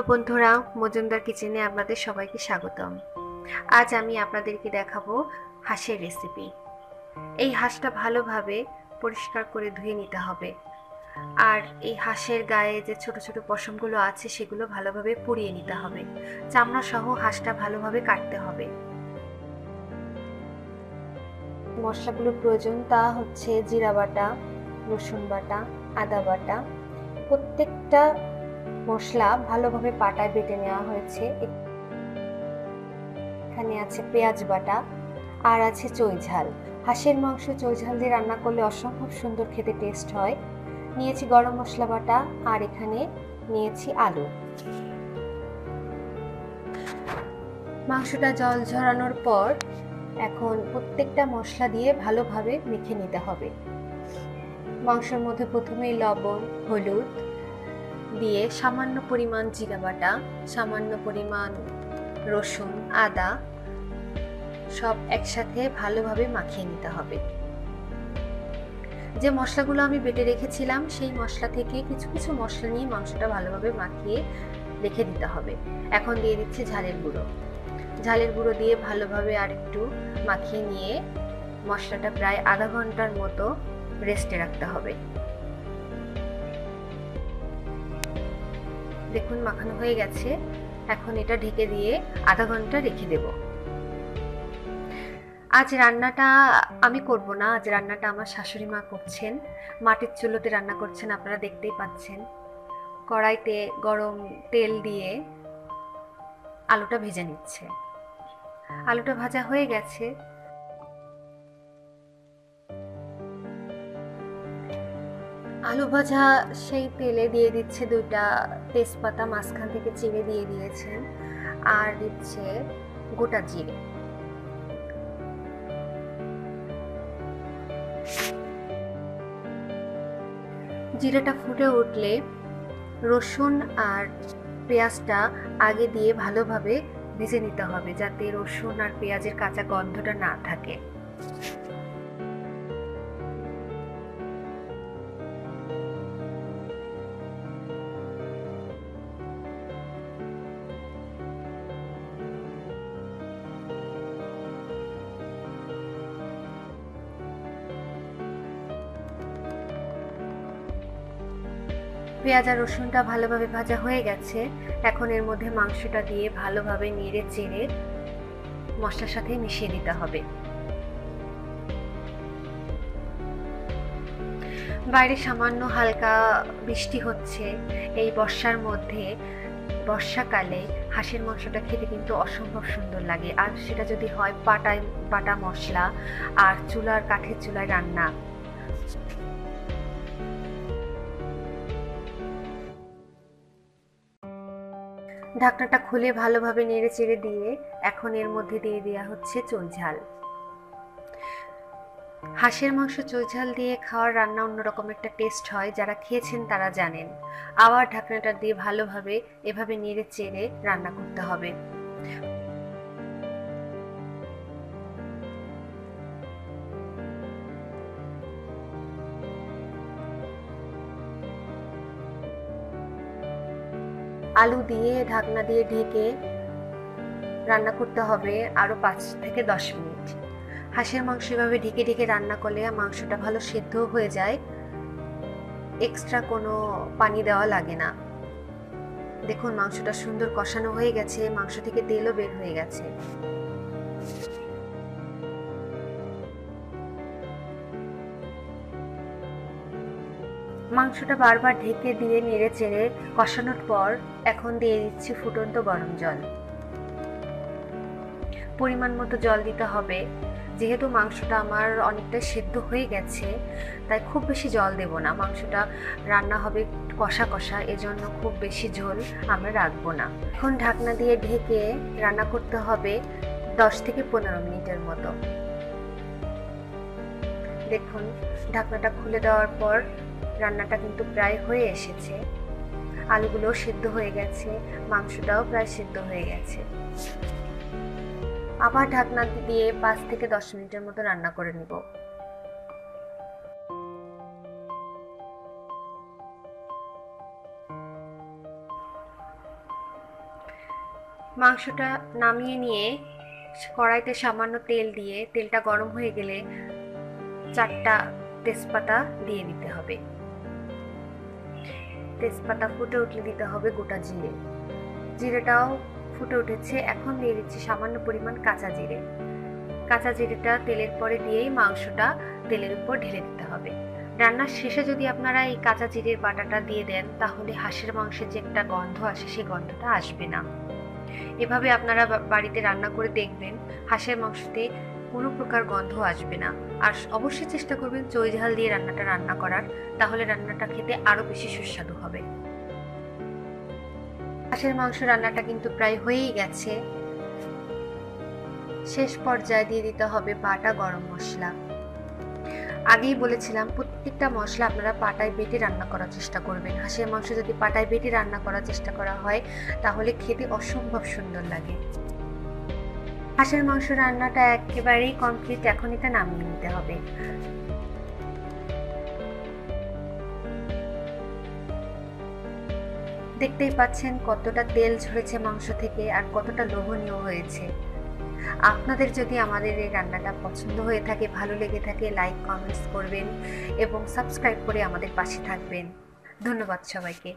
Hello বন্ধুরা, মজুমদার কিচেনে আপনাদের সবাইকে স্বাগতম। আজ আমি আপনাদেরকে দেখাবো হাঁসের রেসিপি। এই হাঁসটা ভালোভাবে পরিষ্কার করে ধুয়ে নিতে হবে। আর এই হাঁসের গায়ে যে ছোট ছোট পশমগুলো আছে সেগুলো ভালোভাবে পুড়িয়ে নিতে হবে। চামড়া সহ হাঁসটা ভালোভাবে কাটতে হবে। মশলাগুলো প্রয়োজন তা হচ্ছে জিরা বাটা, রসুন বাটা, আদা বাটা। প্রত্যেকটা মশলা ভালোভাবে পাটায় বেটে নেওয়া হয়েছে। এখানে আছে পেঁয়াজ বাটা আর আছে চই ঝাল। হাঁসের মাংস চই ঝাল দিয়ে রান্না করলে অসম্ভব সুন্দর খেতে টেস্ট হয়। নিয়েছি গরম মশলা বাটা আর এখানে নিয়েছি আলু। মাংসটা জল ঝরানোর পর এখন প্রত্যেকটা মশলা দিয়ে ভালোভাবে মেখে নিতে হবে। মাংসের মধ্যে প্রথমেই লবণ, হলুদ দিয়ে সামান্য পরিমাণ জিরা বাটা, সামান্য পরিমাণ রসুন, আদা সব একসাথে ভালোভাবে মাখিয়ে নিতে হবে। যে মশলাগুলো আমি বেটে রেখেছিলাম সেই মশলা থেকে কিছু কিছু মশলা নিয়ে মাংসটা ভালোভাবে মাখিয়ে রেখে দিতে হবে। এখন দিয়ে দিচ্ছি ঝালের গুঁড়ো। ঝালের গুঁড়ো দিয়ে ভালোভাবে আরেকটু মাখিয়ে নিয়ে মশলাটা প্রায় আধা ঘন্টার মতো রেস্টে রাখতে হবে। দেখুন মাখানো হয়ে গেছে। এখন এটা ঢেকে দিয়ে আধা ঘন্টা রেখে দেব। আজ রান্নাটা আমি করব না, আজ রান্নাটা আমার শাশুড়ি মা করছেন। মাটির চুলোতে রান্না করছেন, আপনারা দেখতেই পাচ্ছেন। কড়াইতে গরম তেল দিয়ে আলুটা ভেজে নিচ্ছে। আলুটা ভাজা হয়ে গেছে। আলু ভাজা সেই তেলে দিয়ে দিচ্ছে দুইটা তেজপাতা, মাঝখান থেকে চিড়ে দিয়ে দিয়েছেন, আর দিচ্ছে গোটা জিরে। জিরাটা ফুটে উঠলে রসুন আর পেঁয়াজটা আগে দিয়ে ভালোভাবে ভেজে নিতে হবে, যাতে রসুন আর পেঁয়াজের কাঁচা গন্ধটা না থাকে। পেঁয়াজ আর রসুনটা ভালোভাবে ভাজা হয়ে গেছে। এখন এর মধ্যে মাংসটা দিয়ে ভালোভাবে নেড়ে চেড়ে মশলার সাথে মিশিয়ে দিতে হবে। বাইরে সামান্য হালকা বৃষ্টি হচ্ছে। এই বর্ষার মধ্যে, বর্ষাকালে হাঁসের মাংসটা খেতে কিন্তু অসম্ভব সুন্দর লাগে। আর সেটা যদি হয় বাটা মশলা আর কাঠের চুলায় রান্না। ঢাকনাটা খুলে ভালোভাবে নেড়ে চেড়ে দিয়ে এখন এর মধ্যে দিয়ে দেওয়া হচ্ছে চই ঝাল। হাঁসের মাংস চই ঝাল দিয়ে খাওয়ার রান্না অন্যরকম একটা টেস্ট হয়, যারা খেয়েছেন তারা জানেন। আবার ঢাকনাটা দিয়ে ভালোভাবে এভাবে নেড়ে চেড়ে রান্না করতে হবে। আলু দিয়ে ঢাকনা দিয়ে ঢেকে রান্না করতে হবে আরো 5 থেকে 10 মিনিট। হাঁসের মাংস এভাবে ঢেকে ঢেকে রান্না করলে মাংসটা ভালো সেদ্ধ হয়ে যায়, এক্সট্রা কোনো পানি দেওয়া লাগে না। দেখুন মাংসটা সুন্দর কষানো হয়ে গেছে, মাংস থেকে তেলও বের হয়ে গেছে। মাংসটা বারবার ঢেকে দিয়ে নেড়ে চেড়ে কষানোর পর এখন দিয়ে দিচ্ছি ফুটন্ত গরম জল। পরিমাণ মতো জল দিতে হবে। যেহেতু মাংসটা আমার অনেকটা সেদ্ধ হয়ে গেছে, তাই খুব বেশি জল দেব না। মাংসটা রান্না হবে কষা কষা, এজন্য খুব বেশি ঝোল আমরা রাখবো না। এখন ঢাকনা দিয়ে ঢেকে রান্না করতে হবে 10 থেকে 15 মিনিটের মতো। দেখুন ঢাকনাটা খুলে দেওয়ার পর রান্নাটা কিন্তু প্রায় হয়ে এসেছে। আলুগুলো সিদ্ধ হয়ে গেছে, মাংসটাও প্রায় সিদ্ধ হয়ে গেছে। আবার ঢাকনা দিয়ে 5 থেকে 10 মিনিটের মতো রান্না করে নিব। মাংসটা নামিয়ে নিয়ে কড়াইতে সামান্য তেল দিয়ে, তেলটা গরম হয়ে গেলে 4টা তেজপাতা দিয়ে দিতে হবে। তেজপাতা ফুটে উঠলে দিতে হবে গোটা জিরে। জিরেটাও ফুটে উঠেছে, এখন দিয়ে দিচ্ছি সামান্য পরিমাণ কাঁচা জিরে। কাঁচা জিরেটা তেলের পরে দিয়েই মাংসটা তেলের উপর ঢেলে দিতে হবে। রান্নার শেষে যদি আপনারা এই কাঁচা জিরের বাটাটা দিয়ে দেন, তাহলে হাঁসের মাংসের যে একটা গন্ধ আসে, সেই গন্ধটা আসবে না। এভাবে আপনারা বাড়িতে রান্না করে দেখবেন, হাঁসের মাংসতে কোনো প্রকার গন্ধ আসবে না। আর অবশ্যই চেষ্টা করবেন চই ঝাল দিয়ে রান্না করার, তাহলে রান্নাটা খেতে আরো বেশি সুস্বাদু হবে। হাঁসের মাংস রান্নাটা কিন্তু প্রায় হয়েই গেছে। শেষ পর্যায়ে দিয়ে দিতে হবে বাটা গরম মশলা। আগেই বলেছিলাম প্রত্যেকটা মশলা আপনারা পাটায় বেটে রান্না করার চেষ্টা করবেন। হাঁসের মাংস যদি পাটায় বেটে রান্না করার চেষ্টা করা হয়, তাহলে খেতে অসম্ভব সুন্দর লাগে। হাঁসের মাংস রান্নাটা একেবারেই কমপ্লিট, এখন এটা নামিয়ে নিতে হবে। দেখতেই পাচ্ছেন কতটা তেল ঝরেছে মাংস থেকে, আর কতটা লোভনীয় হয়েছে। আপনাদের যদি আমাদের এই রান্নাটা পছন্দ হয়ে থাকে, ভালো লেগে থাকে, লাইক কমেন্টস করবেন এবং সাবস্ক্রাইব করে আমাদের পাশে থাকবেন। ধন্যবাদ সবাইকে।